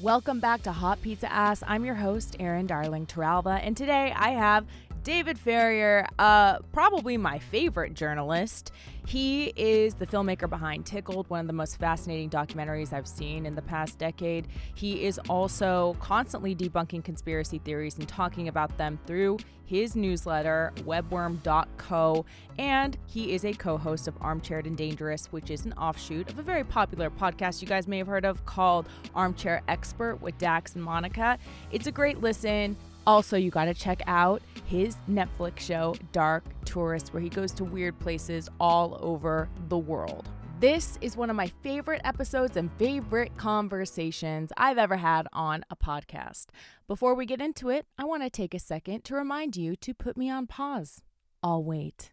Welcome back to Hot Pizza Ass. I'm your host, Erin Darling Toralva, and today I have David Farrier, probably my favorite journalist. He is the filmmaker behind Tickled, one of the most fascinating documentaries I've seen in the past decade. He is also constantly debunking conspiracy theories and talking about them through his newsletter, webworm.co, and he is a co-host of Armchaired and Dangerous, which is an offshoot of a very popular podcast you guys may have heard of called Armchair Expert with Dax and Monica. It's a great listen. Also, you got to check out his Netflix show, Dark Tourist, where he goes to weird places all over the world. This is one of my favorite episodes and favorite conversations I've ever had on a podcast. Before we get into it, I want to take a second to remind you to put me on pause. I'll wait.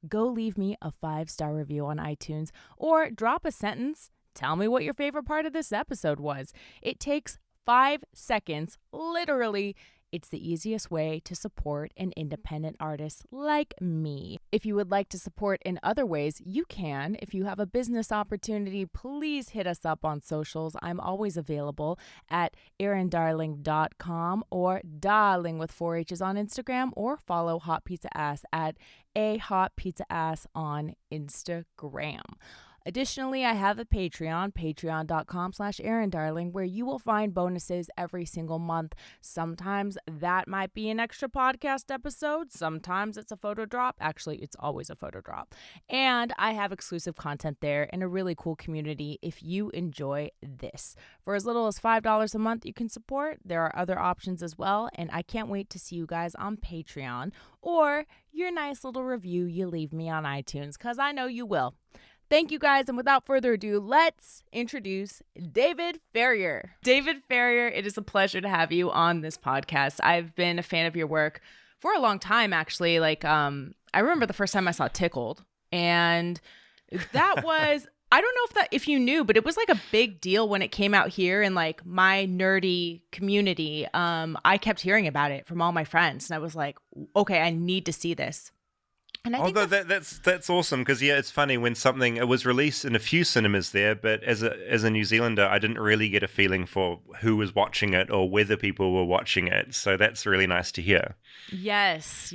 Go leave me a 5-star review on iTunes or drop a sentence. Tell me what your favorite part of this episode was. It takes 5 seconds, literally. It's the easiest way to support an independent artist like me. If you would like to support in other ways, you can. If you have a business opportunity, please hit us up on socials. I'm always available at erindarling.com or darling with 4 H's on Instagram, or follow Hot Pizza Ass at a Hot Pizza Ass on Instagram. Additionally, I have a Patreon, patreon.com/erindarling, where you will find bonuses every single month. Sometimes that might be an extra podcast episode. Sometimes it's a photo drop. Actually, it's always a photo drop. And I have exclusive content there and a really cool community if you enjoy this. For as little as $5 a month you can support. There are other options as well. And I can't wait to see you guys on Patreon or your nice little review you leave me on iTunes, because I know you will. Thank you guys, and without further ado, let's introduce David Farrier. David Farrier, it is a pleasure to have you on this podcast. I've been a fan of your work for a long time, actually. I remember the first time I saw Tickled, and that was, I don't know if you knew, but it was like a big deal when it came out here in like my nerdy community. I kept hearing about it from all my friends, and I was like, okay, I need to see this. And I think that's awesome, because it's funny when it was released in a few cinemas there, but as a New Zealander, I didn't really get a feeling for who was watching it or whether people were watching it. So that's really nice to hear. Yes.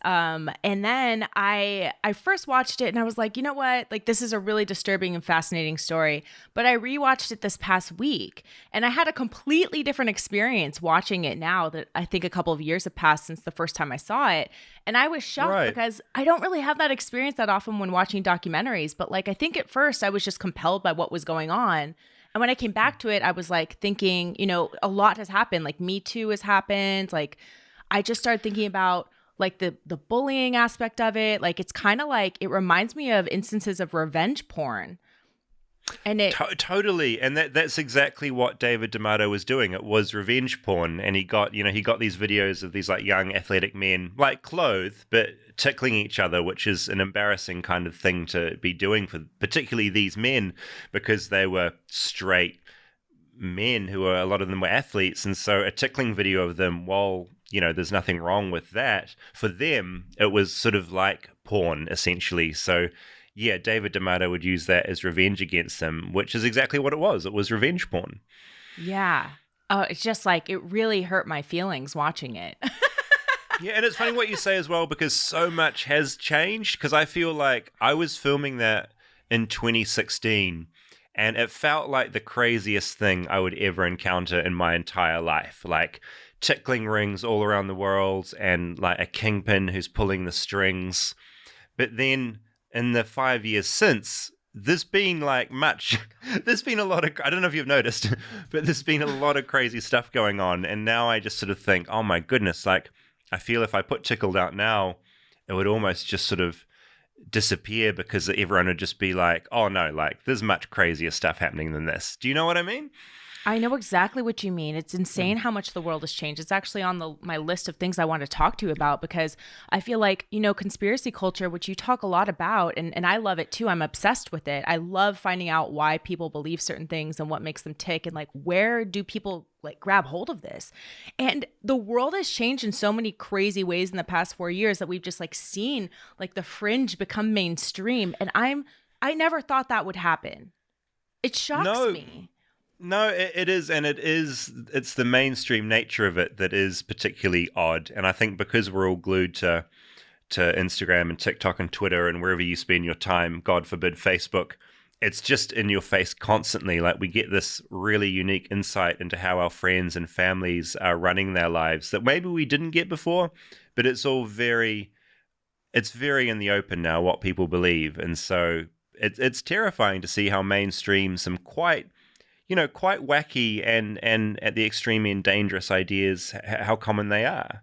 And then I first watched it and I was like, you know what? Like, this is a really disturbing and fascinating story. But I rewatched it this past week and I had a completely different experience watching it now that I think a couple of years have passed since the first time I saw it. And I was shocked because I don't really have that experience that often when watching documentaries. But I think at first I was just compelled by what was going on. And when I came back to it, I was thinking, a lot has happened. Me Too has happened. I just started thinking about the bullying aspect of it. It's kind of it reminds me of instances of revenge porn. And it totally, and that's exactly what David D'Amato was doing. It was revenge porn, and he got these videos of these young athletic men clothed but tickling each other, which is an embarrassing kind of thing to be doing for particularly these men, because they were straight men a lot of them were athletes, and so a tickling video of them, while there's nothing wrong with that, for them it was sort of like porn essentially. So yeah, David D'Amato would use that as revenge against them, which is exactly what it was. It was revenge porn. Yeah. Oh, it's just it really hurt my feelings watching it. Yeah, and it's funny what you say as well, because so much has changed. Because I feel like I was filming that in 2016, and it felt like the craziest thing I would ever encounter in my entire life. Tickling rings all around the world, and a kingpin who's pulling the strings. But then in the 5 years since, there's been there's been a lot of, I don't know if you've noticed, but there's been a lot of crazy stuff going on. And now I just sort of think, oh my goodness, I feel if I put Tickled out now, it would almost just sort of disappear, because everyone would just be oh no, there's much crazier stuff happening than this. Do you know what I mean? I know exactly what you mean. It's insane how much the world has changed. It's actually on my list of things I want to talk to you about, because I feel conspiracy culture, which you talk a lot about, and I love it too. I'm obsessed with it. I love finding out why people believe certain things and what makes them tick, and where do people grab hold of this. And the world has changed in so many crazy ways in the past 4 years that we've just seen the fringe become mainstream. And I never thought that would happen. It shocks me. No, it is, and it's the mainstream nature of it that is particularly odd. And I think because we're all glued to Instagram and TikTok and Twitter and wherever you spend your time, God forbid Facebook, it's just in your face constantly. Like we get this really unique insight into how our friends and families are running their lives that maybe we didn't get before, but it's very in the open now what people believe. And so it's terrifying to see how mainstream some quite wacky and at the extreme end dangerous ideas, how common they are.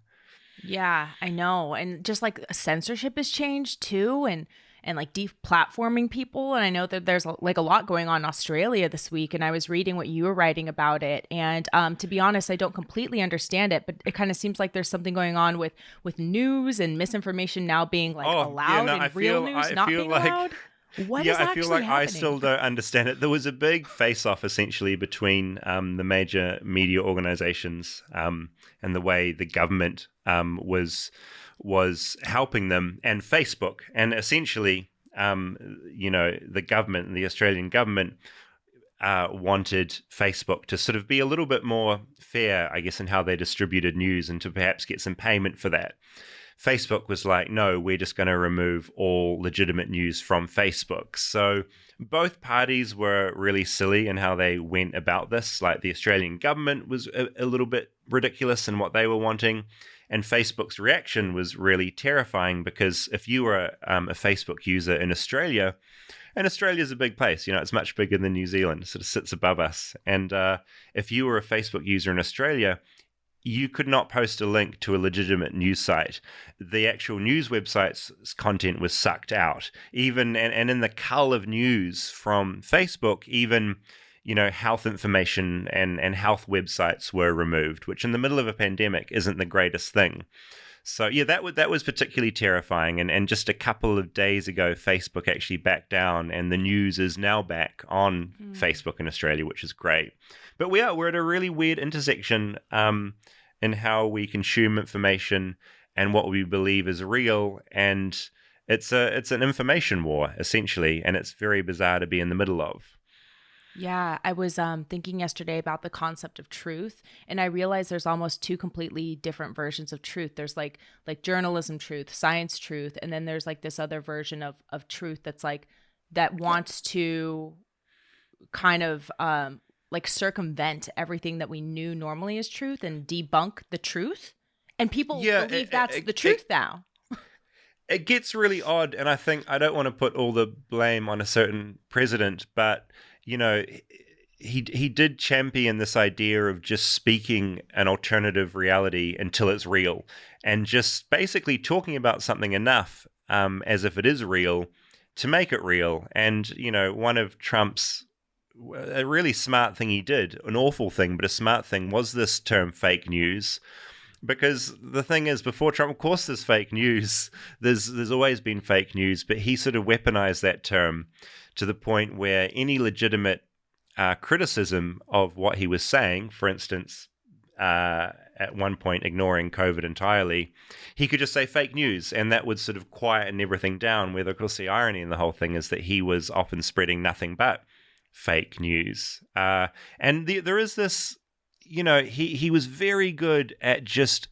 Yeah, I know. And just like censorship has changed too, and like deplatforming people. And I know that there's like a lot going on in Australia this week, and I was reading what you were writing about it. And to be honest, I don't completely understand it, but it kind of seems like there's something going on with news and misinformation now being like allowed, and real news not being allowed. What is I actually feel like happening? I still don't understand it. There was a big face-off essentially between the major media organizations and the way the government was helping them and Facebook. And essentially, the government, the Australian government, wanted Facebook to sort of be a little bit more fair, I guess, in how they distributed news and to perhaps get some payment for that. Facebook was like, no, we're just going to remove all legitimate news from Facebook. So both parties were really silly in how they went about this. Like the Australian government was a little bit ridiculous in what they were wanting. And Facebook's reaction was really terrifying because if you were a Facebook user in Australia, and Australia's a big place, it's much bigger than New Zealand, it sort of sits above us. And if you were a Facebook user in Australia, you could not post a link to a legitimate news site. The actual news website's content was sucked out. Even and in the cull of news from Facebook, even health information and health websites were removed, which in the middle of a pandemic isn't the greatest thing. So yeah, that was particularly terrifying. And just a couple of days ago, Facebook actually backed down, and the news is now back on Facebook in Australia, which is great. But we're at a really weird intersection in how we consume information and what we believe is real. And it's an information war essentially, and it's very bizarre to be in the middle of. Yeah, I was thinking yesterday about the concept of truth, and I realized there's almost two completely different versions of truth. There's like journalism truth, science truth, and then there's like this other version of truth that's like that wants to kind of like circumvent everything that we knew normally is truth and debunk the truth. And people believe that's the truth now. It gets really odd, and I think I don't want to put all the blame on a certain president, but he did champion this idea of just speaking an alternative reality until it's real, and just basically talking about something enough as if it is real to make it real. And one of Trump's a really smart thing he did, an awful thing, but a smart thing, was this term fake news. Because the thing is, before Trump, of course, there's fake news. There's always been fake news, but he sort of weaponized that term to the point where any legitimate criticism of what he was saying, for instance, at one point ignoring COVID entirely, he could just say fake news, and that would sort of quieten everything down. Where, of course, the irony in the whole thing is that he was often spreading nothing but fake news. And there is this, he was very good at just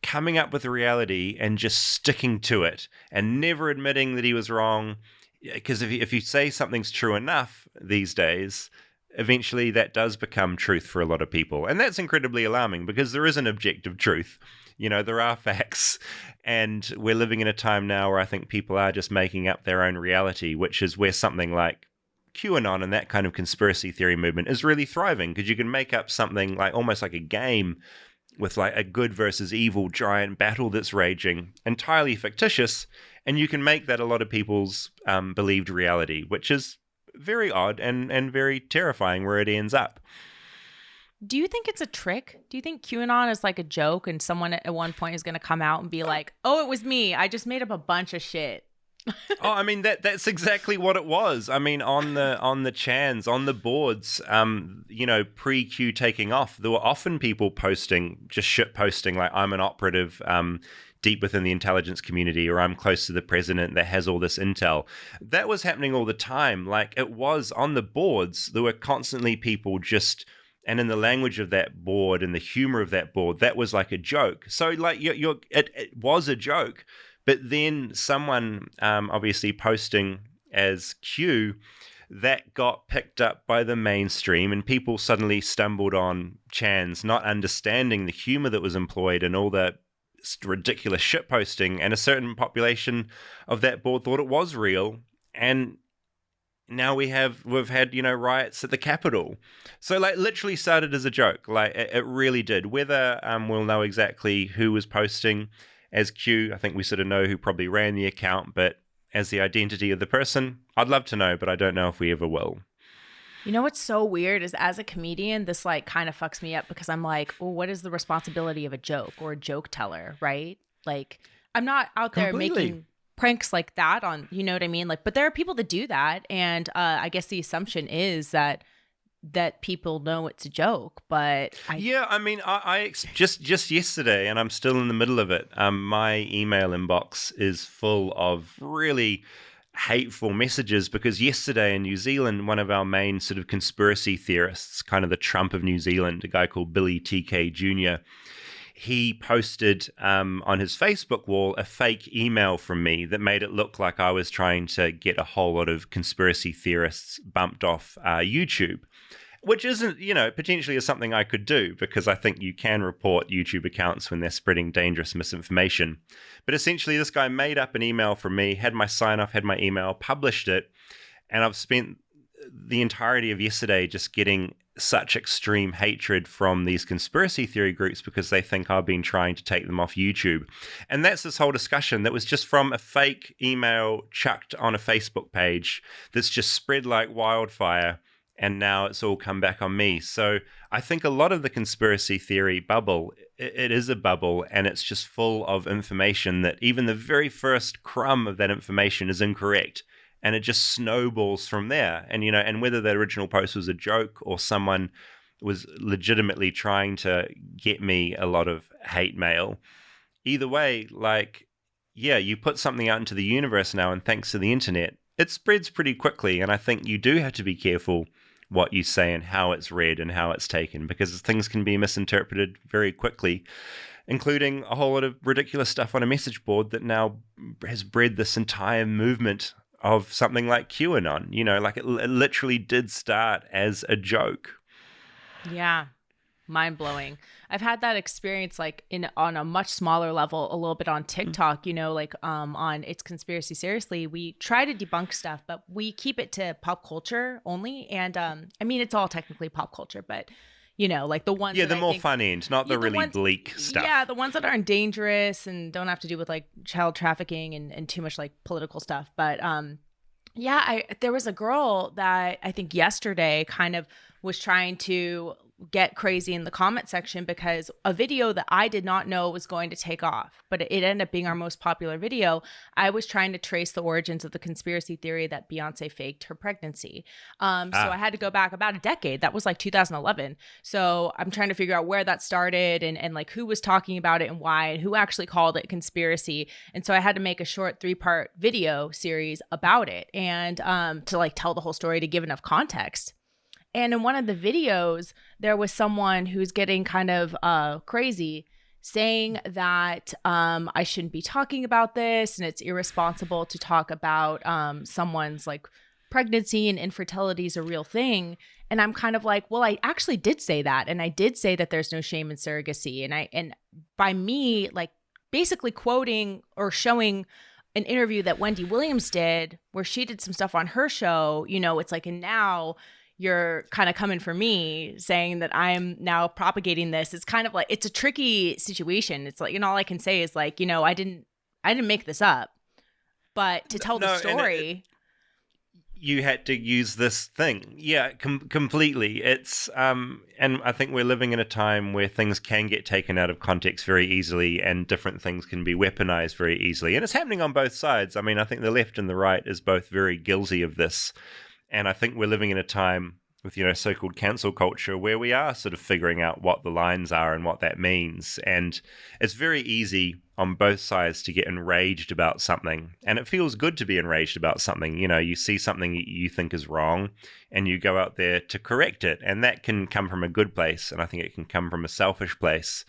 coming up with a reality and just sticking to it and never admitting that he was wrong. Because if you say something's true enough these days, eventually that does become truth for a lot of people. And that's incredibly alarming because there is an objective truth. There are facts. And we're living in a time now where I think people are just making up their own reality, which is where something like QAnon and that kind of conspiracy theory movement is really thriving, because you can make up something like almost like a game with like a good versus evil giant battle that's raging, entirely fictitious, and you can make that a lot of people's believed reality, which is very odd and very terrifying where it ends up. Do you think it's a trick? Do you think QAnon is like a joke and someone at one point is going to come out and be like, oh, it was me, I just made up a bunch of shit? Oh, I mean that's exactly what it was. I mean, on the chans, on the boards, pre-Q taking off, there were often people posting, just shit posting, like I'm an operative, deep within the intelligence community, or I'm close to the president that has all this intel. That was happening all the time. Like, it was on the boards, there were constantly people just. And in the language of that board and the humor of that board, that was like a joke. So, like, it was a joke. But then someone, obviously posting as Q, that got picked up by the mainstream, and people suddenly stumbled on chans, not understanding the humor that was employed and all the ridiculous shit posting. And a certain population of that board thought it was real. And now we've had riots at the Capitol. So, like, literally started as a joke. Like, it really did. Whether we'll know exactly who was posting as Q, I think we sort of know who probably ran the account, but as the identity of the person, I'd love to know, but I don't know if we ever will. You know what's so weird is, as a comedian, this like kind of fucks me up, because I'm like, well, what is the responsibility of a joke or a joke teller, right? Like, I'm not out there making pranks like that on, you know what I mean? Like, but there are people that do that, and I guess the assumption is that people know it's a joke, but I just yesterday, and I'm still in the middle of it, my email inbox is full of really hateful messages, because yesterday in New Zealand, one of our main sort of conspiracy theorists, kind of the Trump of New Zealand, a guy called Billy TK Jr., he posted on his Facebook wall a fake email from me that made it look like I was trying to get a whole lot of conspiracy theorists bumped off YouTube, which isn't, potentially is something I could do, because I think you can report YouTube accounts when they're spreading dangerous misinformation. But essentially, this guy made up an email from me, had my sign off, had my email, published it, and I've spent the entirety of yesterday just getting such extreme hatred from these conspiracy theory groups, because they think I've been trying to take them off YouTube. And that's this whole discussion that was just from a fake email chucked on a Facebook page that's just spread like wildfire. And now it's all come back on me. So I think a lot of the conspiracy theory bubble, it is a bubble, and it's just full of information that even the very first crumb of that information is incorrect. And it just snowballs from there. And, and whether that original post was a joke or someone was legitimately trying to get me a lot of hate mail, either way, like, yeah, you put something out into the universe now, and thanks to the internet, it spreads pretty quickly. And I think you do have to be careful what you say and how it's read and how it's taken, because things can be misinterpreted very quickly, including a whole lot of ridiculous stuff on a message board that now has bred this entire movement of something like QAnon. Like, it literally did start as a joke. Yeah. Mind-blowing. I've had that experience like on a much smaller level, a little bit on TikTok, on It's Conspiracy Seriously. We try to debunk stuff, but we keep it to pop culture only. And it's all technically pop culture, but like the ones the more fun end, not the really bleak stuff. Yeah, the ones that aren't dangerous and don't have to do with like child trafficking and too much like political stuff. But there was a girl that I think yesterday kind of was trying to get crazy in the comment section, because a video that I did not know was going to take off, but it ended up being our most popular video. I was trying to trace the origins of the conspiracy theory that Beyonce faked her pregnancy. So I had to go back about a decade. That was like 2011. So I'm trying to figure out where that started and like who was talking about it and why, and who actually called it conspiracy. And so I had to make a short 3-part video series about it, and to like tell the whole story, to give enough context. And in one of the videos, there was someone who's getting kind of crazy, saying that I shouldn't be talking about this, and it's irresponsible to talk about someone's like pregnancy, and infertility is a real thing. And I'm kind of like, well, I actually did say that, and I did say that there's no shame in surrogacy, and by me like basically quoting or showing an interview that Wendy Williams did, where she did some stuff on her show, it's like, and now you're kind of coming for me saying that I'm now propagating this. It's kind of like, it's a tricky situation. It's like, all I can say is like, I didn't make this up, but to tell the story. you had to use this thing. Yeah, completely. It's and I think we're living in a time where things can get taken out of context very easily, and different things can be weaponized very easily. And it's happening on both sides. I mean, I think the left and the right is both very guilty of this. And I think we're living in a time with, so-called cancel culture where we are sort of figuring out what the lines are and what that means. And it's very easy on both sides to get enraged about something. And it feels good to be enraged about something. You see something you think is wrong and you go out there to correct it. And that can come from a good place. And I think it can come from a selfish place.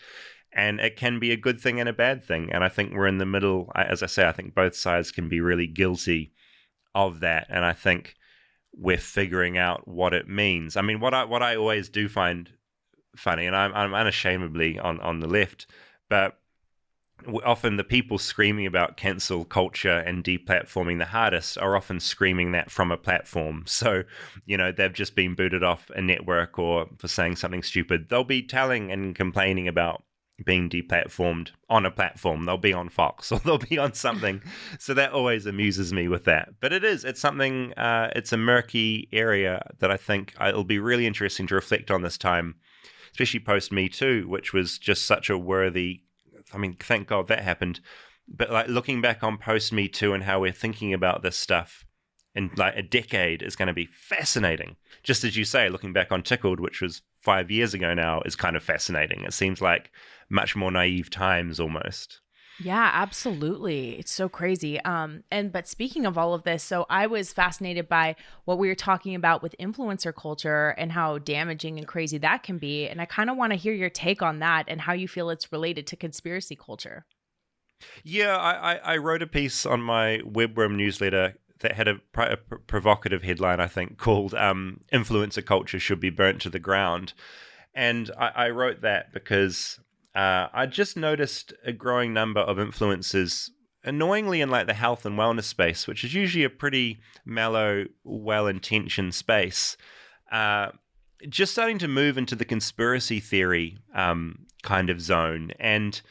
And it can be a good thing and a bad thing. And I think we're in the middle. As I say, I think both sides can be really guilty of that. And I think we're figuring out what it means. I mean, what I always do find funny, and I'm unashamedly on the left, but often the people screaming about cancel culture and deplatforming the hardest are often screaming that from a platform. So, they've just been booted off a network or for saying something stupid. They'll be telling and complaining about being deplatformed on a platform. They'll be on Fox or they'll be on something. So that always amuses me with that. But it's something, it's a murky area that I think it'll be really interesting to reflect on this time, especially post Me Too, which was just such a worthy, I mean, thank God that happened. But like looking back on post Me Too and how we're thinking about this stuff in like a decade is going to be fascinating. Just as you say, looking back on Tickled, which was 5 years ago now, is kind of fascinating. It seems like much more naive times almost. Yeah, absolutely. It's so crazy. But speaking of all of this, so I was fascinated by what we were talking about with influencer culture and how damaging and crazy that can be. And I kind of want to hear your take on that and how you feel it's related to conspiracy culture. Yeah, I wrote a piece on my Webworm newsletter that had a provocative headline, I think, called Influencer Culture Should Be Burnt to the Ground. And I wrote that because I just noticed a growing number of influencers, annoyingly in like the health and wellness space, which is usually a pretty mellow, well-intentioned space, just starting to move into the conspiracy theory kind of zone. And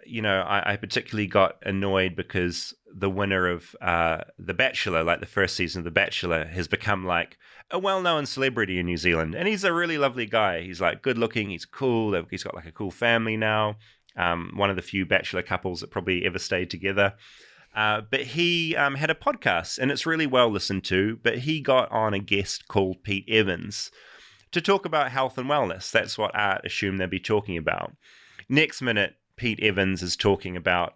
I particularly got annoyed because the winner of The Bachelor, like the first season of The Bachelor, has become like a well-known celebrity in New Zealand. And he's a really lovely guy. He's like good looking. He's cool. He's got like a cool family now. One of the few Bachelor couples that probably ever stayed together. But he had a podcast and it's really well listened to. But he got on a guest called Pete Evans to talk about health and wellness. That's what Art assumed they'd be talking about. Next minute, Pete Evans is talking about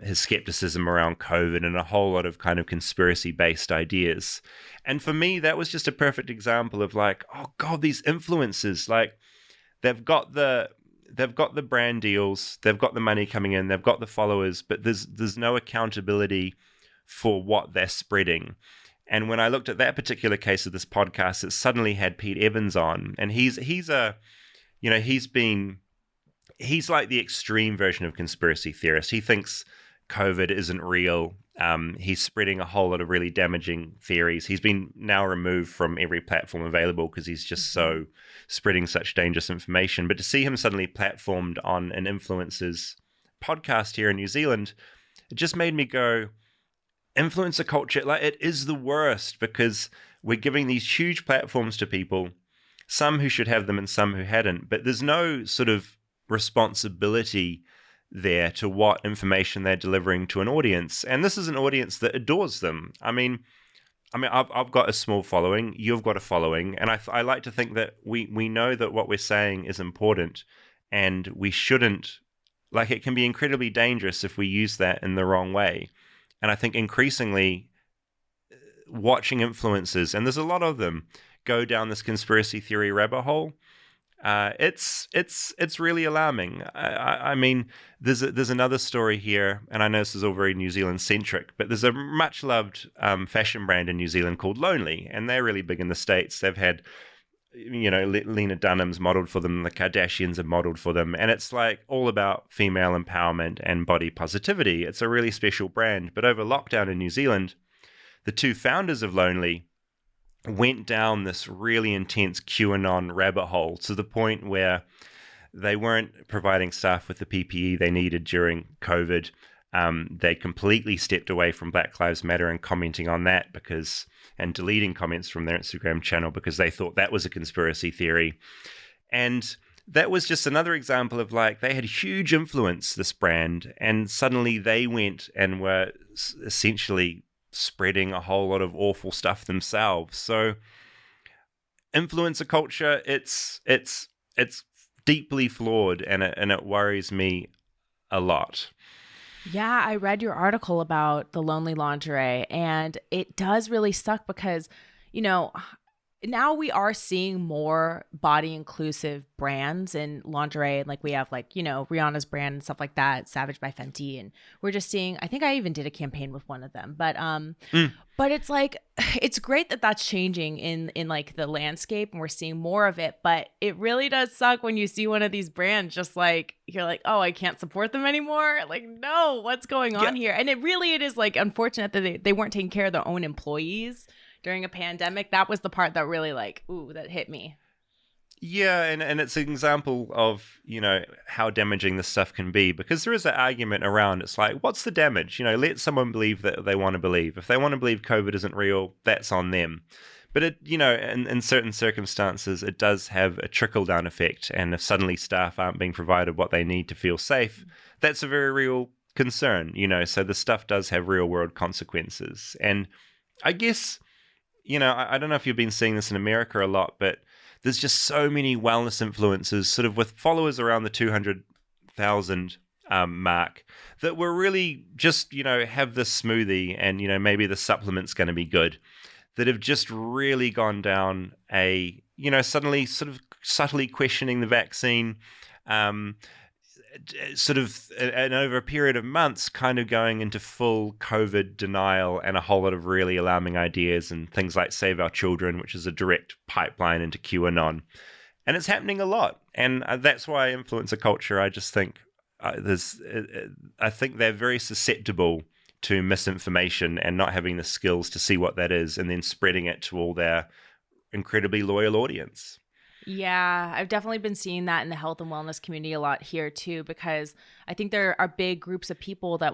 his skepticism around COVID and a whole lot of kind of conspiracy-based ideas. And for me, that was just a perfect example of like, oh God, these influencers, like they've got the brand deals, they've got the money coming in, they've got the followers, but there's no accountability for what they're spreading. And when I looked at that particular case of this podcast, it suddenly had Pete Evans on, and he's like the extreme version of conspiracy theorist. He thinks COVID isn't real. He's spreading a whole lot of really damaging theories. He's been now removed from every platform available because he's just so spreading such dangerous information. But to see him suddenly platformed on an influencer's podcast here in New Zealand, it just made me go, influencer culture, like it is the worst because we're giving these huge platforms to people, some who should have them and some who hadn't. But there's no sort of responsibility there to what information they're delivering to an audience, and this is an audience that adores them. I mean, I've got a small following, you've got a following, and I like to think that we know that what we're saying is important, and we shouldn't, like, it can be incredibly dangerous if we use that in the wrong way. And I think increasingly watching influencers, and there's a lot of them, go down this conspiracy theory rabbit hole, it's really alarming. I mean, there's another story here, and I know this is all very New Zealand centric, but there's a much loved fashion brand in New Zealand called Lonely, and they're really big in the States. They've had, Lena Dunham's modeled for them, the Kardashians have modeled for them, and it's like all about female empowerment and body positivity. It's a really special brand. But over lockdown in New Zealand, the two founders of Lonely went down this really intense QAnon rabbit hole to the point where they weren't providing staff with the PPE they needed during COVID. they completely stepped away from Black Lives Matter and commenting on that and deleting comments from their Instagram channel because they thought that was a conspiracy theory. And that was just another example of like they had huge influence, this brand, and suddenly they went and were essentially spreading a whole lot of awful stuff themselves. So influencer culture, it's deeply flawed, and it worries me a lot. Yeah, I read your article about the lonely lingerie, and it does really suck because, now we are seeing more body inclusive brands in lingerie. And like we have Rihanna's brand and stuff like that, Savage by Fenty. And we're just seeing, I think I even did a campaign with one of them, but it's like, it's great that that's changing in like the landscape and we're seeing more of it. But it really does suck when you see one of these brands just like, you're like, oh, I can't support them anymore. Like, no, what's going on here? And it is like unfortunate that they weren't taking care of their own employees during a pandemic. That was the part that really that hit me. Yeah, and it's an example of, how damaging this stuff can be, because there is that argument around, it's like, what's the damage? Let someone believe that they want to believe. If they want to believe COVID isn't real, that's on them. But it, in certain circumstances, it does have a trickle-down effect. And if suddenly staff aren't being provided what they need to feel safe, that's a very real concern, so the stuff does have real-world consequences. And I guess, I don't know if you've been seeing this in America a lot, but there's just so many wellness influencers sort of with followers around the 200,000 mark that were really just, have this smoothie and, maybe the supplement's going to be good, that have just really gone down suddenly sort of subtly questioning the vaccine, sort of, and over a period of months, kind of going into full COVID denial and a whole lot of really alarming ideas and things like Save Our Children, which is a direct pipeline into QAnon. And it's happening a lot. And that's why influencer culture, I just think I think they're very susceptible to misinformation and not having the skills to see what that is and then spreading it to all their incredibly loyal audience. Yeah, I've definitely been seeing that in the health and wellness community a lot here too, because I think there are big groups of people that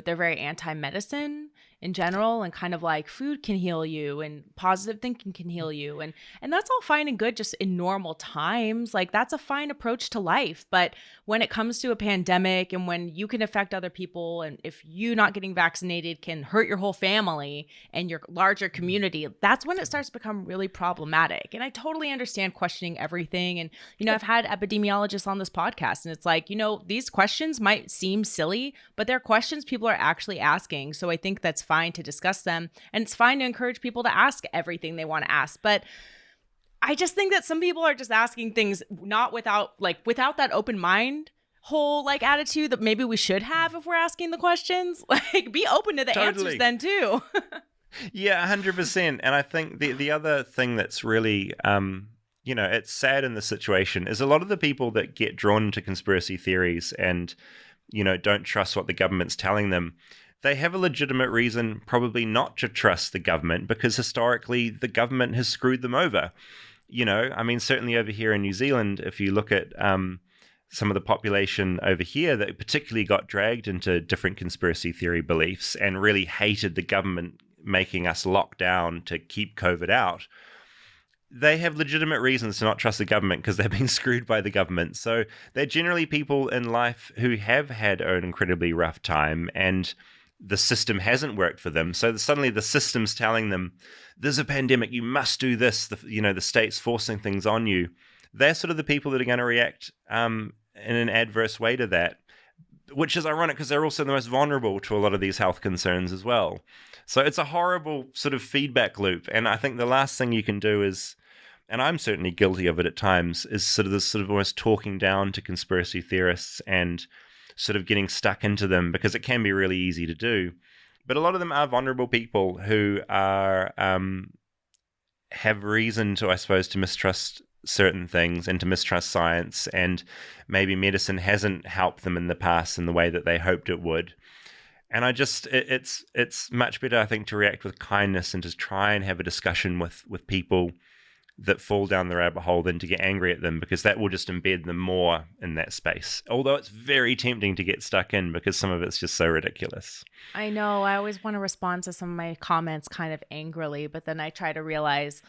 they're very anti-medicine in general, and kind of like food can heal you and positive thinking can heal you. And that's all fine and good just in normal times. Like that's a fine approach to life. But when it comes to a pandemic and when you can affect other people, and if you not getting vaccinated can hurt your whole family and your larger community, that's when it starts to become really problematic. And I totally understand questioning everything. And, I've had epidemiologists on this podcast, and it's like, these questions might seem silly, but they're questions people are actually asking. So I think that's fine to discuss them, and it's fine to encourage people to ask everything they want to ask. But I just think that some people are just asking things not without that open mind whole attitude that maybe we should have if we're asking the questions. Like, be open to the answers then too. Yeah, 100%. And I think the other thing that's really it's sad in this situation is a lot of the people that get drawn into conspiracy theories and don't trust what the government's telling them, they have a legitimate reason probably not to trust the government, because historically the government has screwed them over. Certainly over here in New Zealand, if you look at some of the population over here that particularly got dragged into different conspiracy theory beliefs and really hated the government making us lock down to keep COVID out, they have legitimate reasons to not trust the government because they've been screwed by the government. So they're generally people in life who have had an incredibly rough time and the system hasn't worked for them. So suddenly the system's telling them, there's a pandemic, you must do this. The state's forcing things on you. They're sort of the people that are going to react in an adverse way to that, which is ironic because they're also the most vulnerable to a lot of these health concerns as well. So it's a horrible sort of feedback loop. And I think the last thing you can do is, and I'm certainly guilty of it at times, is sort of this sort of almost talking down to conspiracy theorists and sort of getting stuck into them, because it can be really easy to do. But a lot of them are vulnerable people who are have reason to, I suppose, to mistrust certain things and to mistrust science, and maybe medicine hasn't helped them in the past in the way that they hoped it would. And it's much better, I think, to react with kindness and to try and have a discussion with people that fall down the rabbit hole than to get angry at them, because that will just embed them more in that space. Although it's very tempting to get stuck in because some of it's just so ridiculous. I know. I always want to respond to some of my comments kind of angrily, but then I try to realize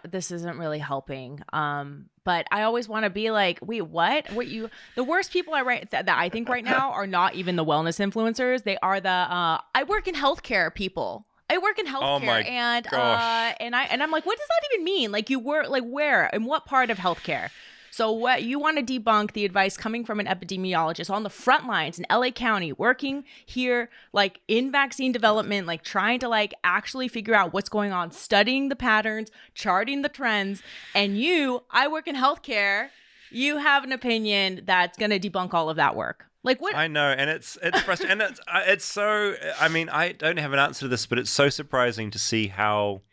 this isn't really helping. But I always want to be like, wait, what? The worst people that I think right now are not even the wellness influencers. They are the I work in healthcare people. I work in healthcare, Oh my gosh. and I'm like, what does that even mean? Like, you work, like, where, in what part of healthcare? So what you want to debunk the advice coming from an epidemiologist on the front lines in LA County, working here, like in vaccine development, like trying to like actually figure out what's going on, studying the patterns, charting the trends. And I work in healthcare, you have an opinion that's going to debunk all of that work. Like, what? I know, and it's frustrating, and it's so. I mean, I don't have an answer to this, but it's so surprising to see how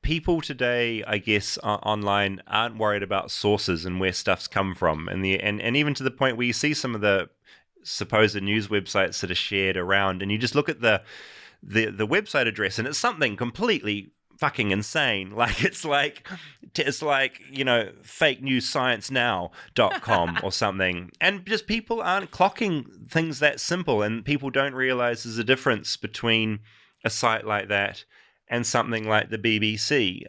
people today, I guess, online aren't worried about sources and where stuff's come from, and even to the point where you see some of the supposed news websites that are shared around, and you just look at the website address, and it's something completely fucking insane. Like it's like fakenewssciencenow.com or something, and just people aren't clocking things that simple, and people don't realize there's a difference between a site like that and something like the BBC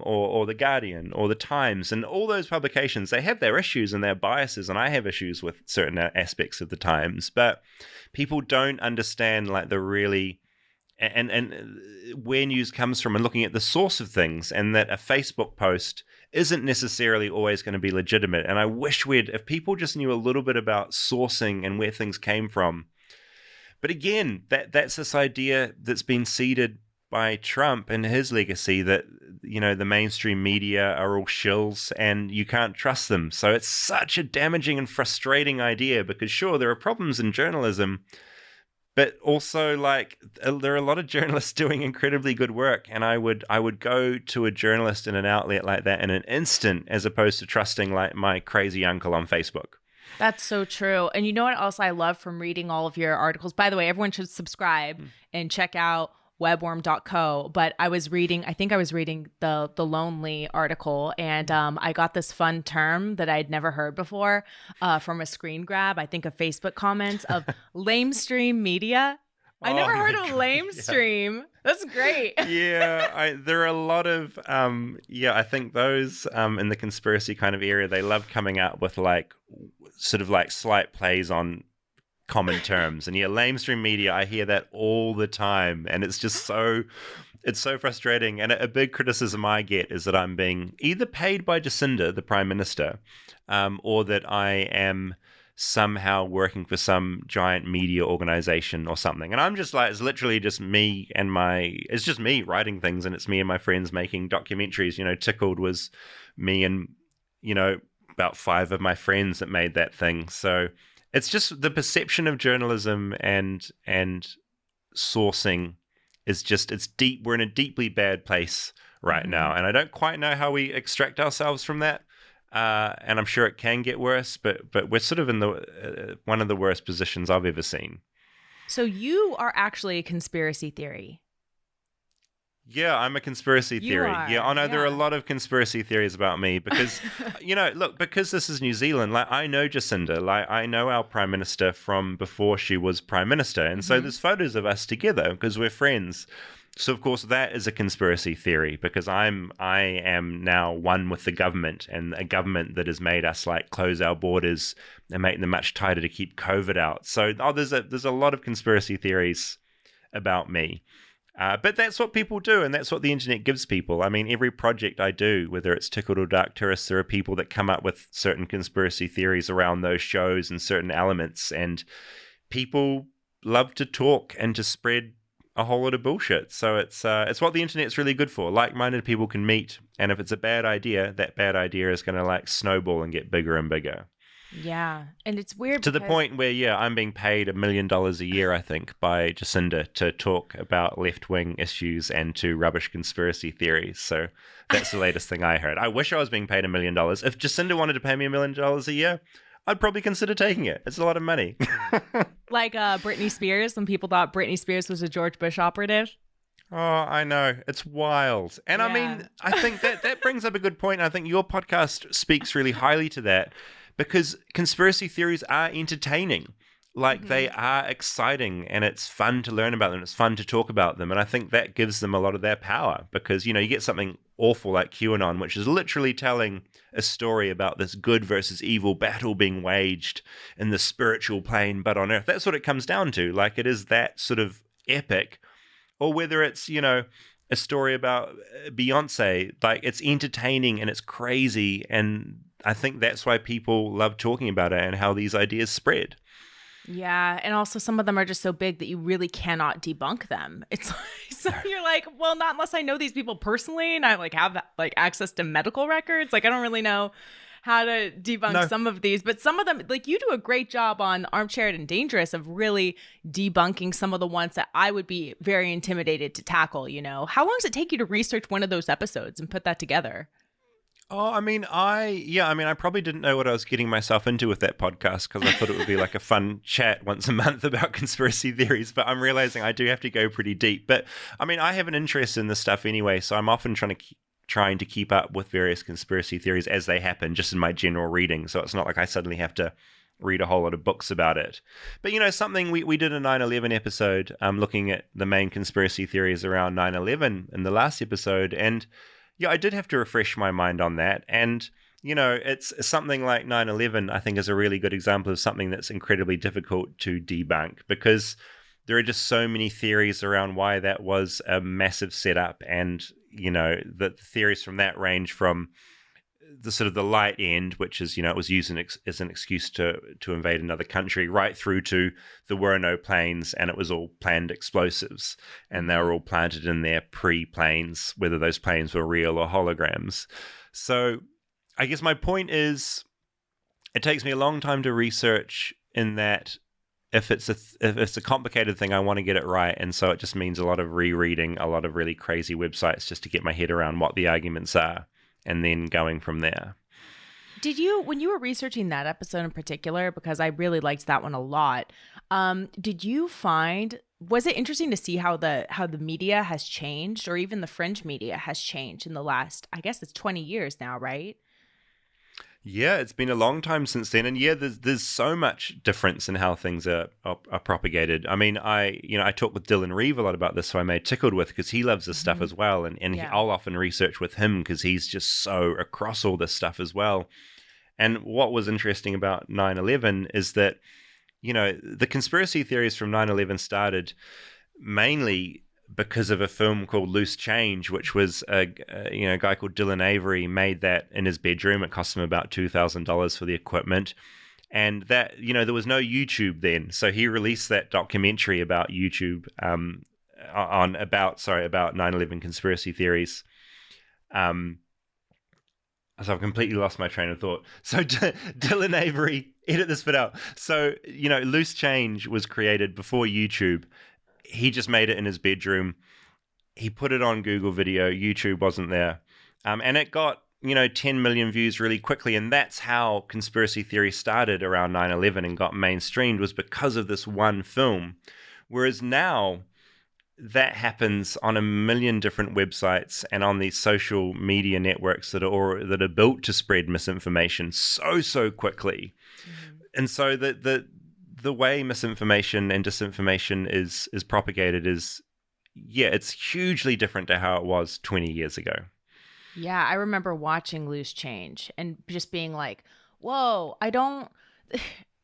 or the Guardian or the Times, and all those publications. They have their issues and their biases, and I have issues with certain aspects of the Times, but people don't understand like the really and where news comes from, and looking at the source of things, and that a Facebook post isn't necessarily always going to be legitimate. And I wish if people just knew a little bit about sourcing and where things came from. But again, that's this idea that's been seeded by Trump and his legacy, that, you know, the mainstream media are all shills and you can't trust them. So it's such a damaging and frustrating idea, because sure, there are problems in journalism, but also, like, there are a lot of journalists doing incredibly good work, and I would go to a journalist in an outlet like that in an instant, as opposed to trusting like my crazy uncle on Facebook. That's so true. And you know what else I love from reading all of your articles? By the way, everyone should subscribe and check out webworm.co. But I think I was reading the Lonely article, and I got this fun term that I'd never heard before from a screen grab, I think, of Facebook comments of lamestream media. I never heard of lamestream. Yeah. That's great. Yeah, there are a lot of, I think those in the conspiracy kind of area, they love coming out with like sort of like slight plays on common terms. And yeah, lamestream media, I hear that all the time, and it's just it's so frustrating. And a big criticism I get is that I'm being either paid by Jacinda, the Prime Minister, or that I am somehow working for some giant media organization or something. And I'm just like, it's literally just me and it's just me writing things, and it's me and my friends making documentaries. You know, Tickled was me and, you know, about 5 of my friends that made that thing. So it's just the perception of journalism and sourcing is just, it's deep. We're in a deeply bad place right now. And I don't quite know how we extract ourselves from that. And I'm sure it can get worse, but we're sort of in the one of the worst positions I've ever seen. So you are actually a conspiracy theory. Yeah, I'm a conspiracy theory. Yeah, I know there are a lot of conspiracy theories about me because, you know, look, because this is New Zealand, like I know Jacinda, like I know our Prime Minister from before she was Prime Minister. And so there's photos of us together because we're friends. So, of course, that is a conspiracy theory because I am now one with the government, and a government that has made us like close our borders and make them much tighter to keep COVID out. So there's a lot of conspiracy theories about me. But that's what people do, and that's what the internet gives people. I mean, every project I do, whether it's Tickled or Dark Tourist, there are people that come up with certain conspiracy theories around those shows and certain elements, and people love to talk and to spread a whole lot of bullshit. So it's what the internet's really good for. Like-minded people can meet, and if it's a bad idea, that bad idea is going to like snowball and get bigger and bigger. Yeah, and it's weird to the point where, yeah, I'm being paid $1 million a year, I think, by Jacinda to talk about left-wing issues and to rubbish conspiracy theories. So that's the latest thing I heard. I wish I was being paid $1 million. If Jacinda wanted to pay me $1 million a year, I'd probably consider taking it. It's a lot of money. Like Britney Spears, when people thought Britney Spears was a George Bush operative. Oh, I know. It's wild. And I Yeah. mean, I think that brings up a good point. I think your podcast speaks really highly to that because conspiracy theories are entertaining. Like they Hmm. are exciting and it's fun to learn about them. It's fun to talk about them. And I think that gives them a lot of their power because, you know, you get something awful like QAnon, which is literally telling a story about this good versus evil battle being waged in the spiritual plane, but on earth. That's what it comes down to. Like it is that sort of epic, or whether it's, you know, a story about Beyonce, like it's entertaining and it's crazy. And I think that's why people love talking about it and how these ideas spread. Yeah, and also some of them are just so big that you really cannot debunk them. It's like, so you're like, well, not unless I know these people personally and I like have like access to medical records. Like I don't really know how to debunk No, some of these, but some of them, like you do a great job on Armchair and Dangerous of really debunking some of the ones that I would be very intimidated to tackle, you know. How long does it take you to research one of those episodes and put that together? oh, I mean, I probably didn't know what I was getting myself into with that podcast because I thought it would be like a fun chat once a month about conspiracy theories. But I'm realizing I do have to go pretty deep. But I mean, I have an interest in this stuff anyway, so I'm often trying to keep up with various conspiracy theories as they happen, just in my general reading. So it's not like I suddenly have to read a whole lot of books about it. But you know, something we did a 9/11 episode, looking at the main conspiracy theories around 9/11 in the last episode, and yeah, I did have to refresh my mind on that. And, you know, it's something like 9/11, I think, is a really good example of something that's incredibly difficult to debunk because there are just so many theories around why that was a massive setup. And, you know, the theories from that range from the sort of the light end, which is, you know, it was used as an excuse to invade another country, right through to there were no planes and it was all planned explosives and they were all planted in there pre-planes, whether those planes were real or holograms. So I guess my point is it takes me a long time to research in that if it's a complicated thing, I want to get it right. And so it just means a lot of rereading, a lot of really crazy websites just to get my head around what the arguments are and then going from there. Did you, when you were researching that episode in particular, because I really liked that one a lot, did you find, was it interesting to see how the media has changed, or even the fringe media has changed in the last, I guess it's 20 years now, right? Yeah, it's been a long time since then, and yeah, there's so much difference in how things are propagated. I mean, I talk with Dylan Reeve a lot about this, who I made Tickled with, because he loves this stuff Hmm. as well, and Yeah. I'll often research with him because he's just so across all this stuff as well. And what was interesting about 9/11 is that, you know, the conspiracy theories from 9/11 started mainly because of a film called Loose Change, which was a guy called Dylan Avery made that in his bedroom. It cost him about $2,000 for the equipment, and that, you know, there was no YouTube then, so he released that documentary about YouTube about 9/11 conspiracy theories. Um, so I've completely lost my train of thought. So Dylan Avery, edit this bit out. So, you know, Loose Change was created before YouTube. He just made it in his bedroom. He put it on Google Video. YouTube wasn't there. And it got, you know, 10 million views really quickly. And that's how conspiracy theory started around 9/11 and got mainstreamed, was because of this one film. Whereas now, that happens on a million different websites and on these social media networks that are built to spread misinformation so quickly. Mhm. And so the way misinformation and disinformation is propagated is, yeah, it's hugely different to how it was 20 years ago. Yeah, I remember watching Loose Change and just being like, whoa, I don't.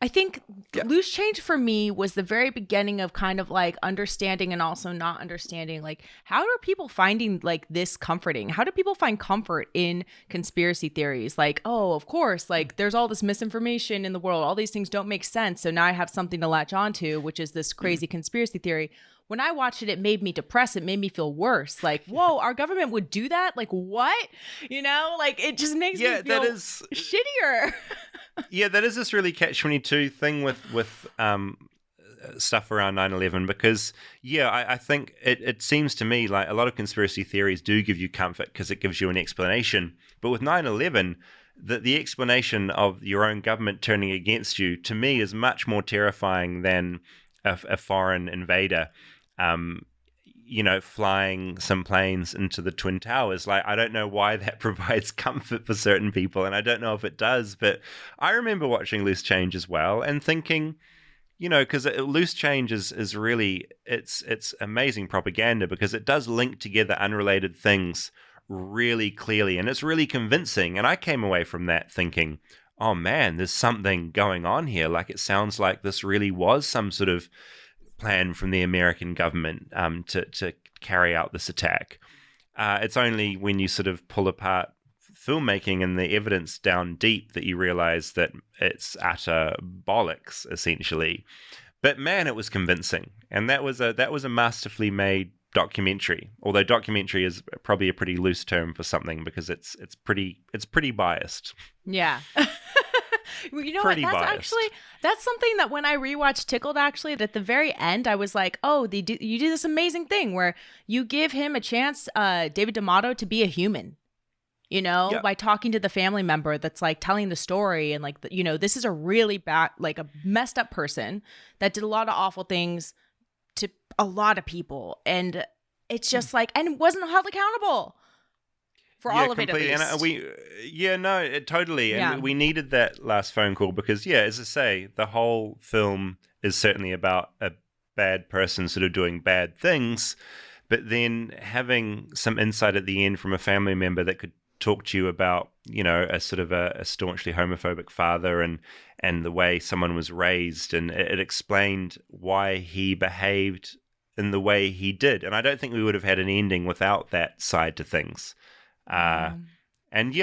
I think Yeah. Loose Change for me was the very beginning of kind of like understanding and also not understanding, like, how are people finding like this comforting? How do people find comfort in conspiracy theories? Like, oh, of course, like there's all this misinformation in the world. All these things don't make sense. So now I have something to latch onto, which is this crazy conspiracy theory. When I watched it, it made me depressed. It made me feel worse. Like, whoa, our government would do that? Like, what? You know, like it just makes me Yeah, feel that is shittier. yeah, that is this really catch-22 thing with stuff around 9/11 because, yeah, I think it seems to me like a lot of conspiracy theories do give you comfort because it gives you an explanation. But with 9/11, the explanation of your own government turning against you, to me, is much more terrifying than a foreign invader. Um, flying some planes into the Twin Towers. Like, I don't know why that provides comfort for certain people, and I don't know if it does, but I remember watching Loose Change as well and thinking, because Loose Change is really, it's amazing propaganda because it does link together unrelated things really clearly, and it's really convincing. And I came away from that thinking, oh man, there's something going on here. Like, it sounds like this really was some sort of plan from the American government to carry out this attack. It's only when you sort of pull apart filmmaking and the evidence down deep that you realize that it's utter bollocks, essentially. But man, it was convincing, and that was a masterfully made documentary. Although documentary is probably a pretty loose term for something because it's pretty biased. Yeah. You know Pretty what? biased. That's something that when I rewatched Tickled, actually, at the very end, I was like, oh, you do this amazing thing where you give him a chance, David D'Amato, to be a human, Yep. by talking to the family member that's like telling the story. And like, this is a really bad, like a messed up person that did a lot of awful things to a lot of people. And it's just like, and wasn't held accountable. For all of completely. it, at least. And totally. And Yeah. we needed that last phone call because, as I say, the whole film is certainly about a bad person sort of doing bad things, but then having some insight at the end from a family member that could talk to you about, a sort of a staunchly homophobic father and the way someone was raised, and it explained why he behaved in the way he did. And I don't think we would have had an ending without that side to things. And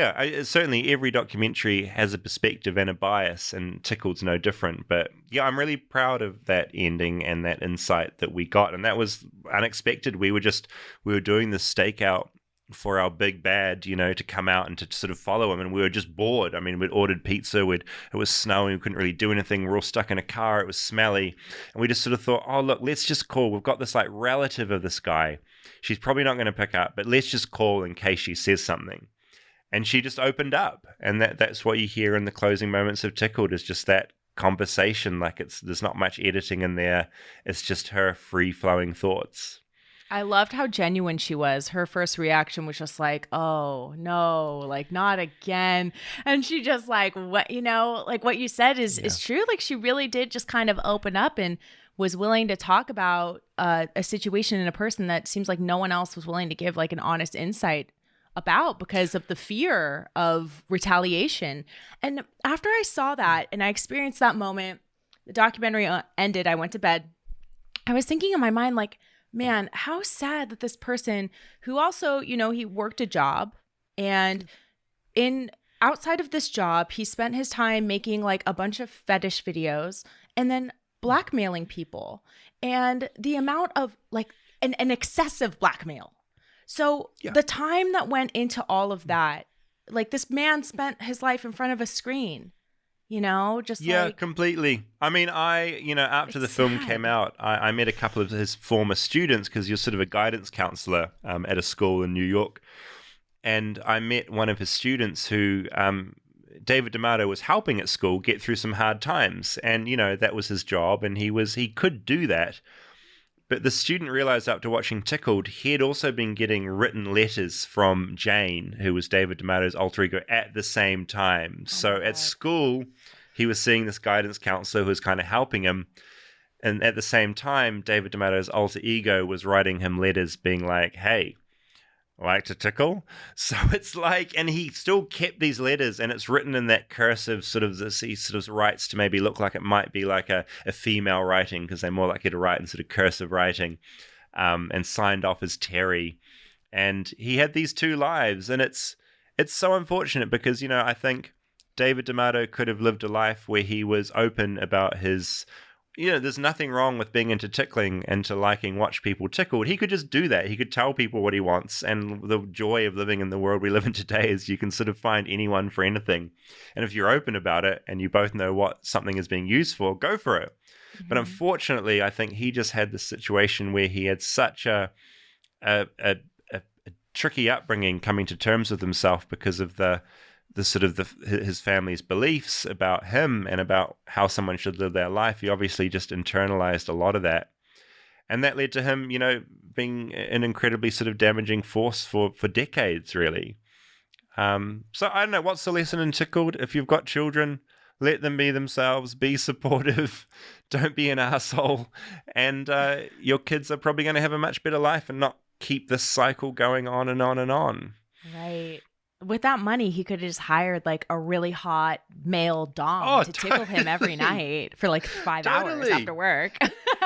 certainly every documentary has a perspective and a bias, and Tickled's no different. But I'm really proud of that ending and that insight that we got, and that was unexpected. We were doing this stakeout for our big bad, to come out and to sort of follow him, and we were just bored. I mean, we'd ordered pizza, it was snowing, we couldn't really do anything, we were all stuck in a car, it was smelly, and we just sort of thought, oh look, let's just call. We've got this like relative of this guy. She's probably not going to pick up, but let's just call in case she says something. And she just opened up, and that's what you hear in the closing moments of Tickled, is just that conversation. Like, there's not much editing in there. It's just her free-flowing thoughts. I loved how genuine she was. Her first reaction was just like, oh, no, like, not again. And she just like, what, like what you said is true. Like, she really did just kind of open up and was willing to talk about a situation and a person that seems like no one else was willing to give like an honest insight about because of the fear of retaliation. And after I saw that and I experienced that moment, the documentary ended, I went to bed. I was thinking in my mind, like, man, how sad that this person who also, he worked a job, and outside of this job, he spent his time making like a bunch of fetish videos and then blackmailing people, and the amount of like an excessive blackmail. So the time that went into all of that, like, this man spent his life in front of a screen, just like... completely. I mean, after the film came out, I met a couple of his former students because you're sort of a guidance counselor at a school in New York. And I met one of his students who David D'Amato was helping at school get through some hard times. And, that was his job, and he could do that. But the student realized after watching Tickled, he had also been getting written letters from Jane, who was David D'Amato's alter ego, at the same time. So at school, he was seeing this guidance counselor who was kind of helping him. And at the same time, David D'Amato's alter ego was writing him letters being like, hey, like to tickle? So it's like, and he still kept these letters, and it's written in that cursive sort of, he sort of writes to maybe look like it might be like a female writing, because they're more likely to write in sort of cursive writing, and signed off as Terry. And he had these two lives, and it's so unfortunate because, I think David D'Amato could have lived a life where he was open about his... there's nothing wrong with being into tickling and to liking watch people tickled. He could just do that. He could tell people what he wants. And the joy of living in the world we live in today is you can sort of find anyone for anything. And if you're open about it and you both know what something is being used for, go for it. Mm-hmm. But unfortunately, I think he just had this situation where he had such a tricky upbringing, coming to terms with himself because of his family's beliefs about him and about how someone should live their life. He obviously just internalized a lot of that. And that led to him, being an incredibly sort of damaging force for decades, really. So I don't know, what's the lesson in Tickled? If you've got children, let them be themselves, be supportive, don't be an asshole, and your kids are probably going to have a much better life and not keep this cycle going on and on and on. Right. With that money, he could have just hired like a really hot male dom to tickle him every night for like 5 hours after work.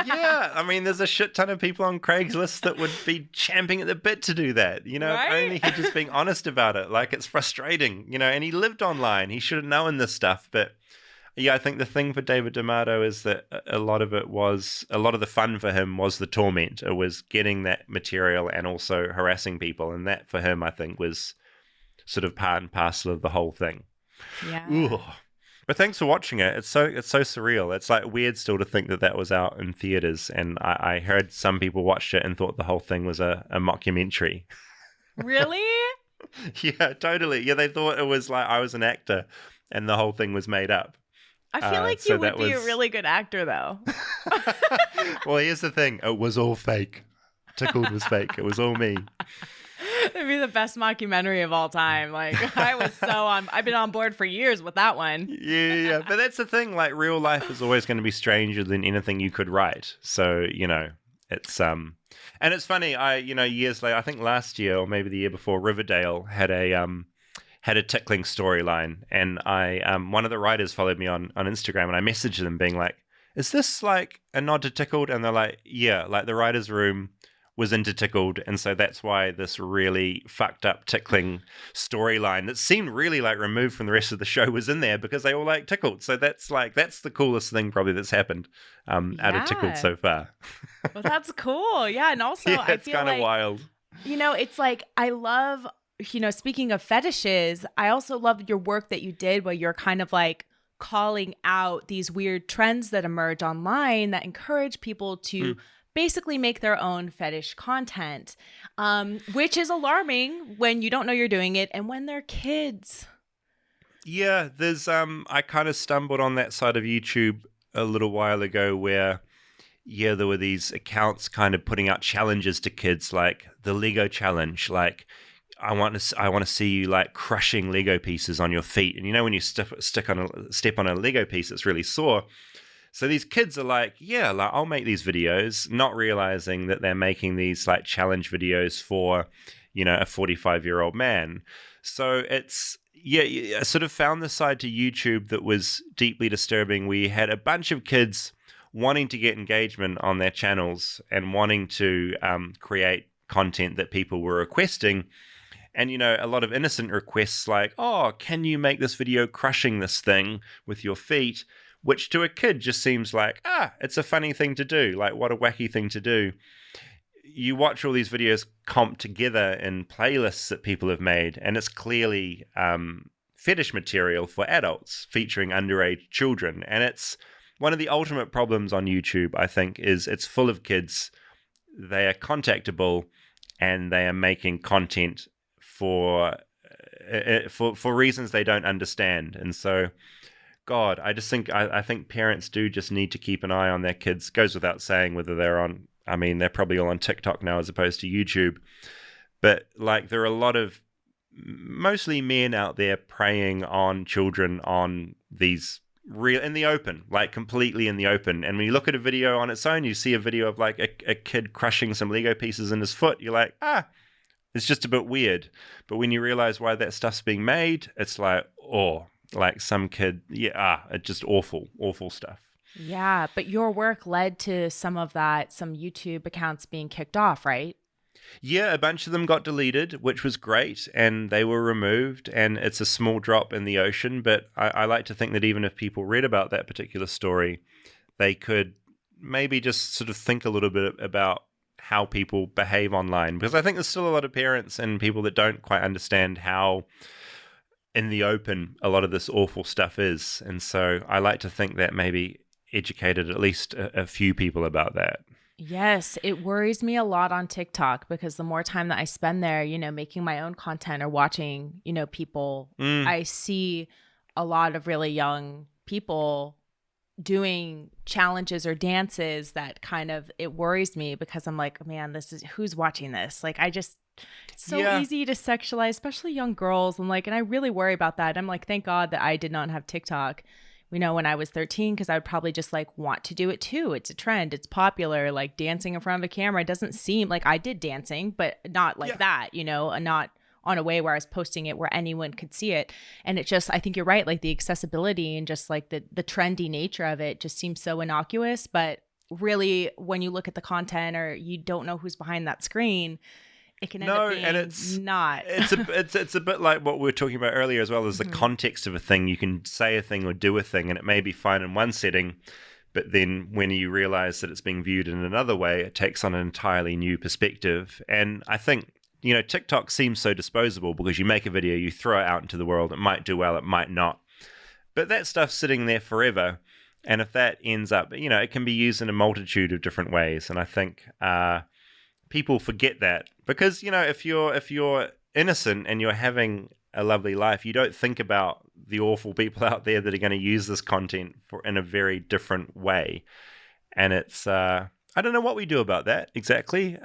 Yeah, I mean, there's a shit ton of people on Craigslist that would be champing at the bit to do that. Right? If only he'd just being honest about it. Like, it's frustrating, and he lived online. He should have known this stuff. But yeah, I think the thing for David D'Amato is that a lot of the fun for him was the torment. It was getting that material and also harassing people. And that for him, I think, was sort of part and parcel of the whole thing. Yeah. Ooh. But thanks for watching it. It's so surreal. It's like weird still to think that was out in theaters. And I heard some people watched it and thought the whole thing was a mockumentary. Really? Yeah, totally. Yeah, they thought it was like I was an actor and the whole thing was made up. I feel like you would be a really good actor, though. Well, here's the thing. It was all fake. Tickled was fake. It was all me. It'd be the best mockumentary of all time. Like, I've been on board for years with that one. Yeah. But that's the thing. Like, real life is always going to be stranger than anything you could write. So, it's, and it's funny. Years later, I think last year or maybe the year before, Riverdale had a tickling storyline. And one of the writers followed me on Instagram, and I messaged them being like, is this like a nod to Tickled? And they're like, yeah, like the writer's room was into Tickled, and so that's why this really fucked up tickling storyline that seemed really like removed from the rest of the show was in there because they all like Tickled. So that's the coolest thing probably that's happened out of Tickled so far. Well, that's cool. Yeah, and also yeah, I feel kind of wild. It's like I love, speaking of fetishes, I also love your work that you did where you're kind of like calling out these weird trends that emerge online that encourage people to basically make their own fetish content, which is alarming when you don't know you're doing it and when they're kids. Yeah, there's I kind of stumbled on that side of YouTube a little while ago where there were these accounts kind of putting out challenges to kids, like the Lego challenge, like I want to see you like crushing Lego pieces on your feet. And when you step on a Lego piece, it's really sore. So these kids are like, yeah, like I'll make these videos, not realizing that they're making these like challenge videos for, a 45-year-old man. So it's, I sort of found this side to YouTube that was deeply disturbing. We had a bunch of kids wanting to get engagement on their channels and wanting to create content that people were requesting. And, a lot of innocent requests like, oh, can you make this video crushing this thing with your feet? Which to a kid just seems like, it's a funny thing to do. Like, what a wacky thing to do. You watch all these videos comped together in playlists that people have made, and it's clearly fetish material for adults featuring underage children. And it's one of the ultimate problems on YouTube, I think, is it's full of kids. They are contactable, and they are making content for reasons they don't understand. And so, God, I just think I think parents do just need to keep an eye on their kids. Goes without saying whether they're probably all on TikTok now as opposed to YouTube. But like there are a lot of mostly men out there preying on children on these real in the open, like completely in the open. And when you look at a video on its own, you see a video of like a kid crushing some Lego pieces in his foot. You're like, it's just a bit weird. But when you realize why that stuff's being made, it's like, like some kid, it's just awful stuff. Yeah, but your work led to some YouTube accounts being kicked off, right? Yeah, a bunch of them got deleted, which was great, and they were removed, and it's a small drop in the ocean, but I like to think that even if people read about that particular story, they could maybe just sort of think a little bit about how people behave online, because I think there's still a lot of parents and people that don't quite understand how in the open a lot of this awful stuff is. And so I like to think that maybe educated at least a few people about that. Yes, it worries me a lot on TikTok because the more time that I spend there, making my own content or watching, people, I see a lot of really young people doing challenges or dances that kind of, it worries me because I'm like, man, this is, who's watching this? Like, it's so easy to sexualize, especially young girls. And I really worry about that. I'm like, thank God that I did not have TikTok, when I was 13, because I would probably just want to do it too. It's a trend. It's popular. Like, dancing in front of a camera, it doesn't seem like I did dancing, but not like that, and not on a way where I was posting it where anyone could see it. And it just, I think you're right. Like, the accessibility and just like the trendy nature of it just seems so innocuous. But really, when you look at the content or you don't know who's behind that screen, it can end up being and it's not. It's a bit like what we were talking about earlier as well, as the context of a thing. You can say a thing or do a thing and it may be fine in one setting, but then when you realize that it's being viewed in another way, it takes on an entirely new perspective. And I think, TikTok seems so disposable because you make a video, you throw it out into the world, it might do well, it might not. But that stuff's sitting there forever. And if that ends up, it can be used in a multitude of different ways. And I think people forget that because, if you're innocent and you're having a lovely life, you don't think about the awful people out there that are going to use this content in a very different way. And it's, I don't know what we do about that exactly.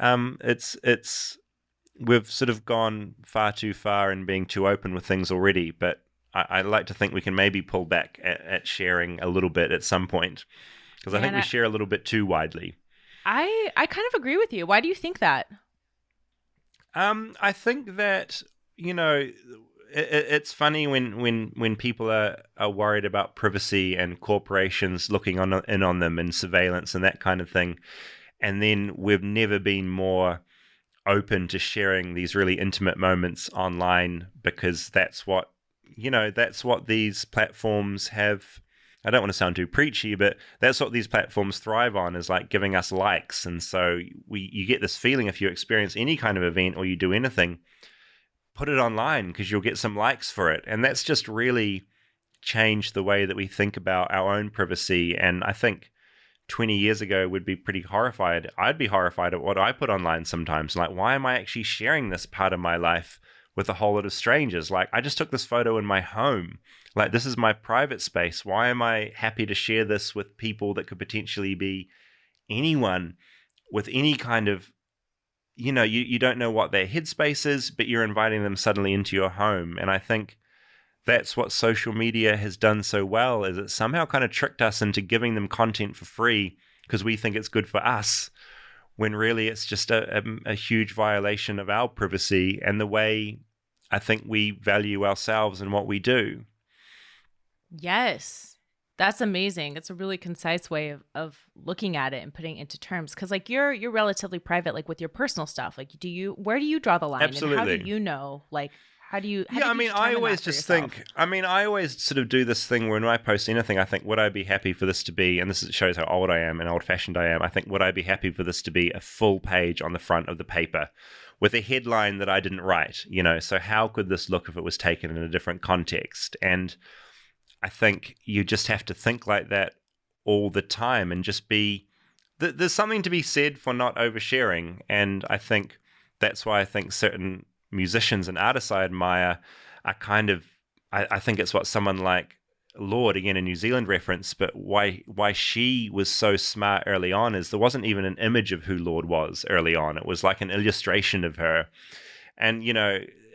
We've sort of gone far too far in being too open with things already, but I like to think we can maybe pull back at sharing a little bit at some point, because I think we share a little bit too widely. I kind of agree with you. Why do you think that? I think that, it's funny when people are worried about privacy and corporations looking in on them and surveillance and that kind of thing. And then we've never been more open to sharing these really intimate moments online, because that's what these platforms have. I don't want to sound too preachy, but that's what these platforms thrive on, is like giving us likes. And so you get this feeling, if you experience any kind of event or you do anything, put it online because you'll get some likes for it. And that's just really changed the way that we think about our own privacy. And I think 20 years ago would be pretty horrified. I'd be horrified at what I put online sometimes. Like, why am I actually sharing this part of my life with a whole lot of strangers? Like, I just took this photo in my home. Like, this is my private space. Why am I happy to share this with people that could potentially be anyone with any kind of, you don't know what their headspace is, but you're inviting them suddenly into your home. And I think that's what social media has done so well, is it somehow kind of tricked us into giving them content for free because we think it's good for us, when really it's just a huge violation of our privacy and the way I think we value ourselves and what we do. Yes, that's amazing. It's a really concise way of looking at it and putting it into terms. Because you're relatively private, like with your personal stuff. Like, where do you draw the line? Absolutely. And how do you know? Like, how do you? I always just think. I always sort of do this thing when I post anything. I think, would I be happy for this to be? And this shows how old I am and old-fashioned I am. I think, would I be happy for this to be a full page on the front of the paper, with a headline that I didn't write? So how could this look if it was taken in a different context? And I think you just have to think like that all the time, and just be. There's something to be said for not oversharing, and I think that's why I think certain musicians and artists I admire are kind of. I think it's what someone like Lorde, again a New Zealand reference, but why she was so smart early on is there wasn't even an image of who Lorde was early on. It was like an illustration of her, and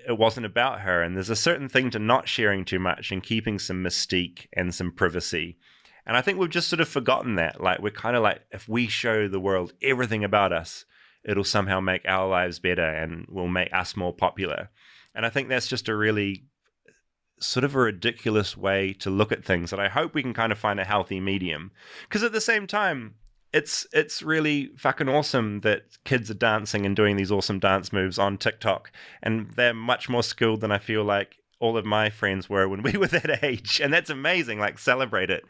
it wasn't about her. And there's a certain thing to not sharing too much and keeping some mystique and some privacy. And I think we've just sort of forgotten that. Like, we're kind of like, if we show the world everything about us, it'll somehow make our lives better and will make us more popular. And I think that's just a really sort of a ridiculous way to look at things, that I hope we can kind of find a healthy medium. Because at the same time, it's really fucking awesome that kids are dancing and doing these awesome dance moves on TikTok, and they're much more skilled than I feel like all of my friends were when we were that age, and that's amazing. Like, celebrate it.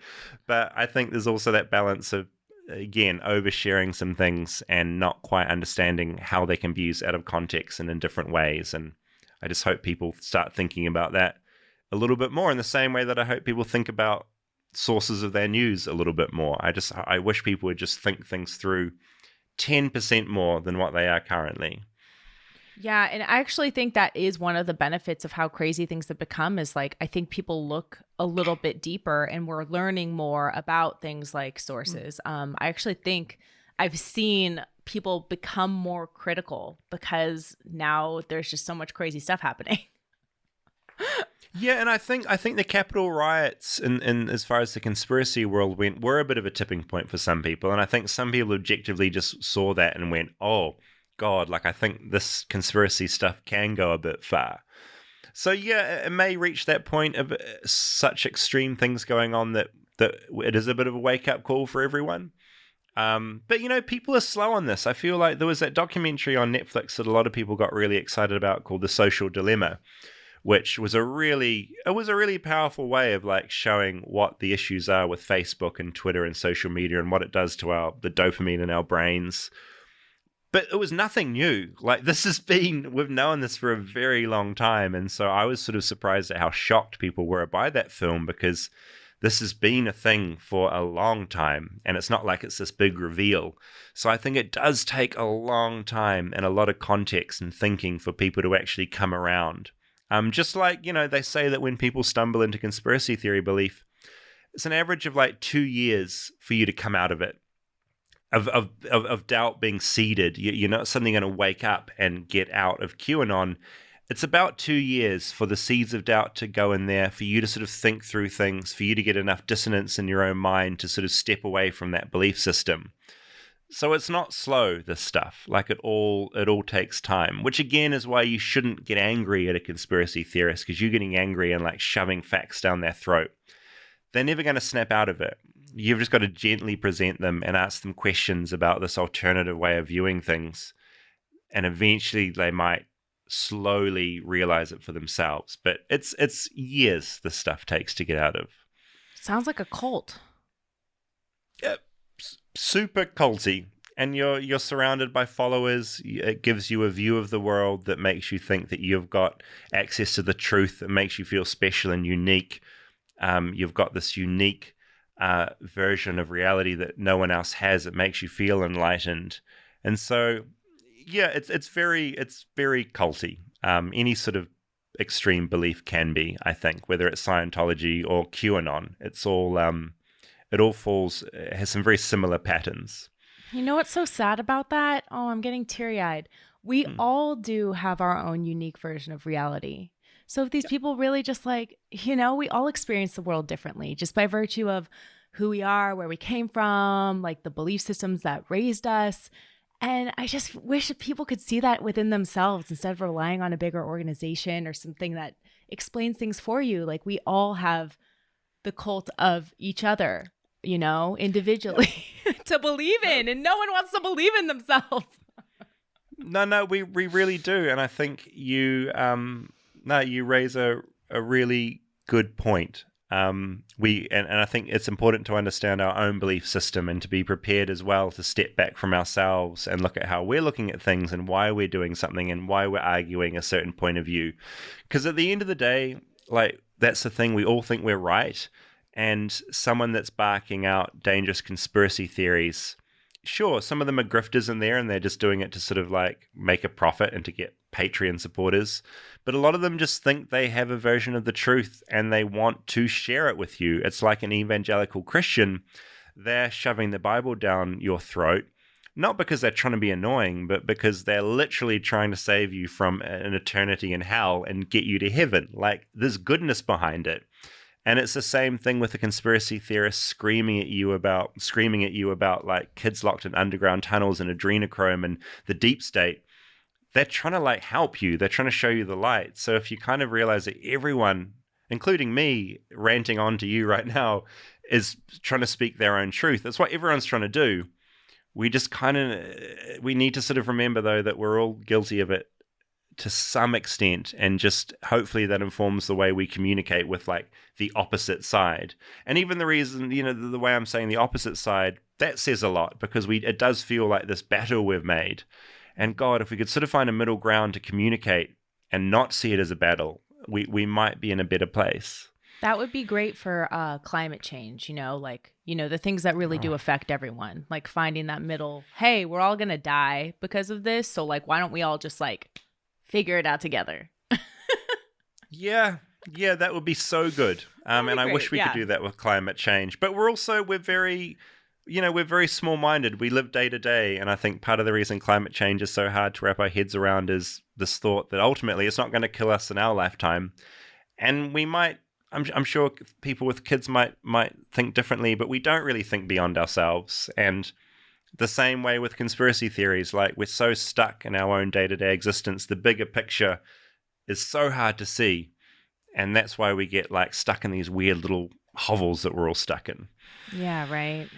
But I think there's also that balance of, again, oversharing some things and not quite understanding how they can be used out of context and in different ways. And I just hope people start thinking about that a little bit more, in the same way that I hope people think about sources of their news a little bit more. I wish people would just think things through 10% more than what they are currently. Yeah, and I actually think that is one of the benefits of how crazy things have become is like I think people look a little bit deeper and we're learning more about things like sources. I actually think I've seen people become more critical because now there's just so much crazy stuff happening. Yeah, and I think the Capitol riots in as far as the conspiracy world went were a bit of a tipping point for some people, and I think some people objectively just saw that and went, "Oh God, like I think this conspiracy stuff can go a bit far." So yeah, it may reach that point of such extreme things going on that it is a bit of a wake up call for everyone. But people are slow on this. I feel like there was that documentary on Netflix that a lot of people got really excited about called The Social Dilemma, which was a really powerful way of like showing what the issues are with Facebook and Twitter and social media and what it does to the dopamine in our brains. But it was nothing new. Like we've known this for a very long time. And so I was sort of surprised at how shocked people were by that film because this has been a thing for a long time. And it's not like it's this big reveal. So I think it does take a long time and a lot of context and thinking for people to actually come around. Just like, they say that when people stumble into conspiracy theory belief, it's an average of like 2 years for you to come out of it, of doubt being seeded. You're not suddenly going to wake up and get out of QAnon. It's about 2 years for the seeds of doubt to go in there, for you to sort of think through things, for you to get enough dissonance in your own mind to sort of step away from that belief system. So it's not slow, this stuff. Like it all takes time, which again is why you shouldn't get angry at a conspiracy theorist, because you're getting angry and like shoving facts down their throat. They're never going to snap out of it. You've just got to gently present them and ask them questions about this alternative way of viewing things. And eventually they might slowly realize it for themselves. But it's years this stuff takes to get out of. Sounds like a cult. Yeah. Super culty, and you're surrounded by followers. It gives you a view of the world that makes you think that you've got access to the truth. It makes you feel special and unique. You've got this unique version of reality that no one else has. It makes you feel enlightened, and so yeah, it's very culty. Any sort of extreme belief can be, I think, whether it's Scientology or QAnon. It's all it all has some very similar patterns. You know what's so sad about that? Oh, I'm getting teary-eyed. We all do have our own unique version of reality. So if these people really just like, we all experience the world differently just by virtue of who we are, where we came from, like the belief systems that raised us. And I just wish that people could see that within themselves instead of relying on a bigger organization or something that explains things for you. Like we all have the cult of each other, individually to believe in, and no one wants to believe in themselves. No, we really do. And I think you raise a really good point. And I think it's important to understand our own belief system and to be prepared as well to step back from ourselves and look at how we're looking at things and why we're doing something and why we're arguing a certain point of view. Because at the end of the day, like that's the thing, we all think we're right. And someone that's barking out dangerous conspiracy theories, sure, some of them are grifters in there and they're just doing it to sort of like make a profit and to get Patreon supporters. But a lot of them just think they have a version of the truth and they want to share it with you. It's like an evangelical Christian. They're shoving the Bible down your throat, not because they're trying to be annoying, but because they're literally trying to save you from an eternity in hell and get you to heaven. Like there's goodness behind it. And it's the same thing with the conspiracy theorists screaming at you about like kids locked in underground tunnels and adrenochrome and the deep state. They're trying to like help you. They're trying to show you the light. So if you kind of realize that everyone, including me, ranting on to you right now, is trying to speak their own truth. That's what everyone's trying to do. We just we need to sort of remember though that we're all guilty of it to some extent, and just hopefully that informs the way we communicate with like the opposite side. And even the reason, the way I'm saying the opposite side, that says a lot because it does feel like this battle we've made. And God, if we could sort of find a middle ground to communicate and not see it as a battle, we might be in a better place. That would be great for climate change, the things that really do affect everyone, like finding that middle, hey, we're all going to die because of this. So like, why don't we all just like figure it out together. Yeah, that would be so good. And I wish we could do that with climate change. But we're very, we're very small-minded. We live day to day, and I think part of the reason climate change is so hard to wrap our heads around is this thought that ultimately it's not going to kill us in our lifetime. And we might, I'm sure people with kids might think differently, but we don't really think beyond ourselves. And the same way with conspiracy theories, like we're so stuck in our own day-to-day existence, the bigger picture is so hard to see. And that's why we get like stuck in these weird little hovels that we're all stuck in. Yeah, right.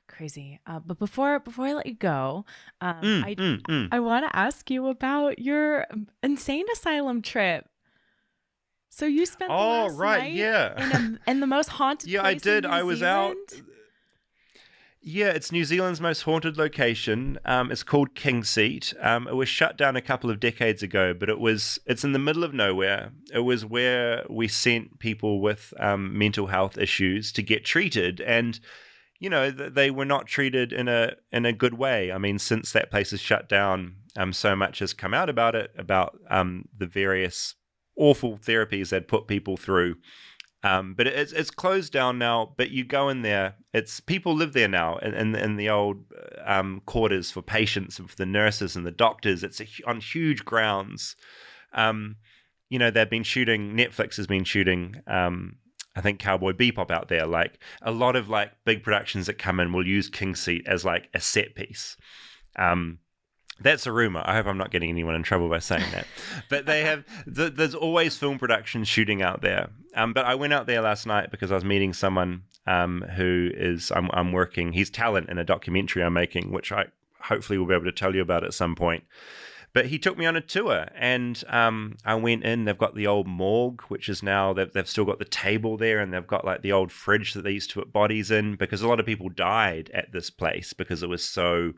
Crazy. But before I let you go, I want to ask you about your insane asylum trip. So you spent the last night in the most haunted place I did. in New I was Zealand? out. Yeah, it's New Zealand's most haunted location. It's called King Seat. It was shut down a couple of decades ago, but it's in the middle of nowhere. It was where we sent people with mental health issues to get treated, and they were not treated in a good way. I mean, since that place is shut down, so much has come out about it, about the various awful therapies they'd put people through. But it's closed down now, but you go in there, people live there now in the old quarters for patients and for the nurses and the doctors. It's on huge grounds. They've been shooting, Netflix has been shooting, I think Cowboy Bebop out there. Like a lot of like big productions that come in will use King Seat as like a set piece. That's a rumor. I hope I'm not getting anyone in trouble by saying that. But they have, there's always film productions shooting out there. But I went out there last night because I was meeting someone who is, I'm working, he's talent in a documentary I'm making, which I hopefully will be able to tell you about at some point. But he took me on a tour, and I went in. They've got the old morgue, which is now, they've still got the table there, and they've got like the old fridge that they used to put bodies in, because a lot of people died at this place because it was so,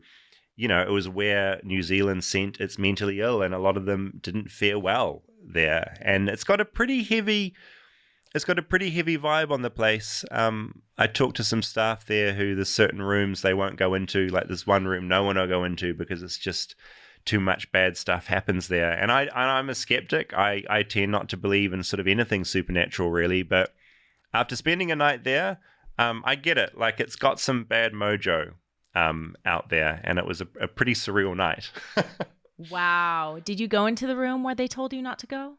it was where New Zealand sent its mentally ill, and a lot of them didn't fare well there. And it's got a pretty heavy vibe on the place. I talked to some staff there who there's certain rooms they won't go into. Like there's one room no one will go into because it's just too much bad stuff happens there. And I'm a skeptic. I tend not to believe in sort of anything supernatural really. But after spending a night there, I get it. Like it's got some bad mojo out there, and it was a pretty surreal night. Wow. Did you go into the room where they told you not to go?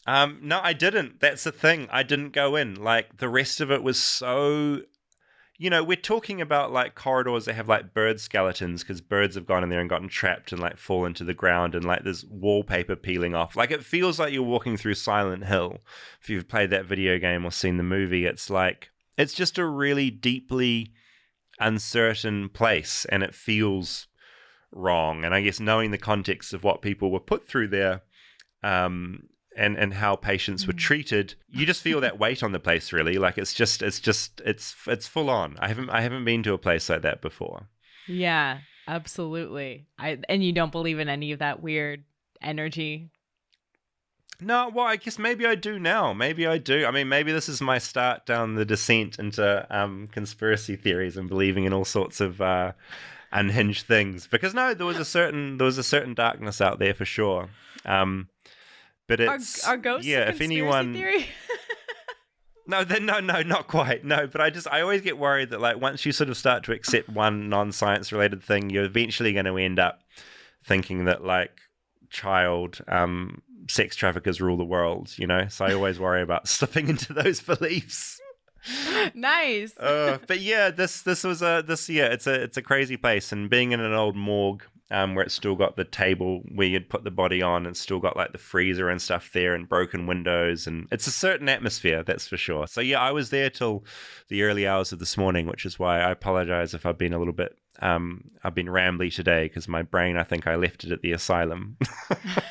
No, I didn't. That's the thing. I didn't go in. Like the rest of it was so, we're talking about like corridors that have like bird skeletons because birds have gone in there and gotten trapped and like fall into the ground, and like there's wallpaper peeling off. Like it feels like you're walking through Silent Hill. If you've played that video game or seen the movie, it's just a really deeply uncertain place, and it feels wrong. And I guess knowing the context of what people were put through there, and how patients were treated, you just feel that weight on the place really. Like it's full on. I haven't been to a place like that before. Yeah, absolutely. And you don't believe in any of that weird energy? No, well, I guess maybe I do now. Maybe I do. I mean, maybe this is my start down the descent into conspiracy theories and believing in all sorts of unhinged things. Because no, there was a certain darkness out there for sure. But it's are ghosts a if conspiracy anyone theory? No, not quite. No, but I always get worried that like once you sort of start to accept one non-science related thing, you're eventually going to end up thinking that like child sex traffickers rule the world, So I always worry about slipping into those beliefs. Nice. But yeah, it's a crazy place, and being in an old morgue where it's still got the table where you'd put the body on, and still got like the freezer and stuff there, and broken windows, and it's a certain atmosphere, that's for sure. So yeah, I was there till the early hours of this morning, which is why I apologize if I've been a little bit I've been rambly today, because my brain, I think I left it at the asylum.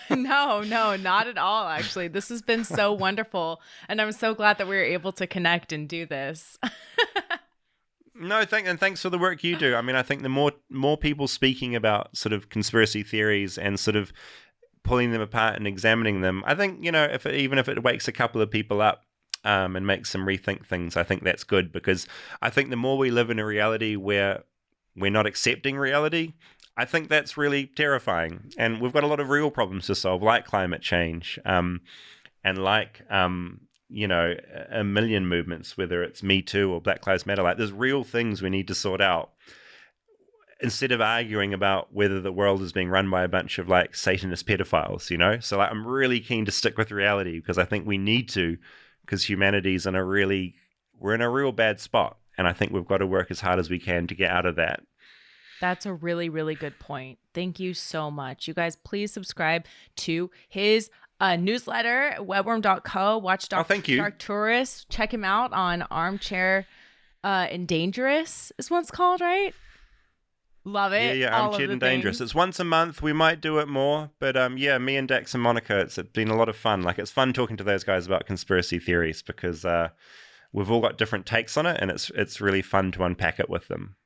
No, not at all, actually. This has been so wonderful, and I'm so glad that we were able to connect and do this. No, thanks for the work you do. I mean, I think the more people speaking about sort of conspiracy theories and sort of pulling them apart and examining them, I think, even if it wakes a couple of people up and makes them rethink things, I think that's good, because I think the more we live in a reality where we're not accepting reality, I think that's really terrifying. And we've got a lot of real problems to solve, like climate change, and like, a million movements, whether it's Me Too or Black Lives Matter. Like, there's real things we need to sort out instead of arguing about whether the world is being run by a bunch of like Satanist pedophiles, So like, I'm really keen to stick with reality because I think we need to, because humanity's we're in a real bad spot. And I think we've got to work as hard as we can to get out of that. That's a really, really good point. Thank you so much. You guys, please subscribe to his newsletter, webworm.co. Watch Dark Tourist. Check him out on Armchair and Dangerous is what it's called, right? Love it. Yeah, Armchair and Dangerous. It's once a month. We might do it more. But me and Dax and Monica, it's been a lot of fun. Like, it's fun talking to those guys about conspiracy theories because we've all got different takes on it, and it's really fun to unpack it with them.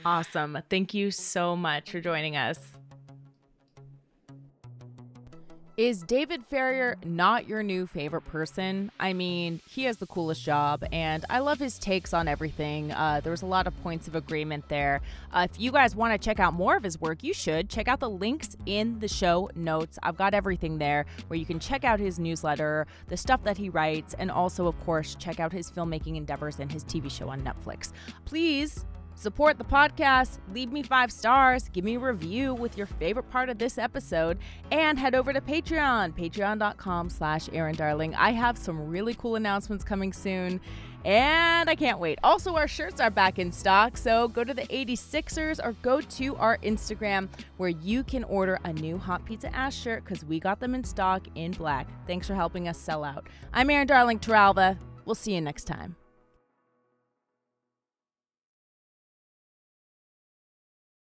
Awesome. Thank you so much for joining us. Is David Farrier not your new favorite person? I mean, he has the coolest job, and I love his takes on everything. There was a lot of points of agreement there. If you guys want to check out more of his work, you should check out the links in the show notes. I've got everything there where you can check out his newsletter, the stuff that he writes, and also, of course, check out his filmmaking endeavors and his TV show on Netflix. Please support the podcast, leave me 5 stars, give me a review with your favorite part of this episode, and head over to Patreon, patreon.com/AaronDarling. I have some really cool announcements coming soon, and I can't wait. Also, our shirts are back in stock, so go to the 86ers or go to our Instagram where you can order a new Hot Pizza Ass shirt because we got them in stock in black. Thanks for helping us sell out. I'm Aaron Darling Toralva. We'll see you next time.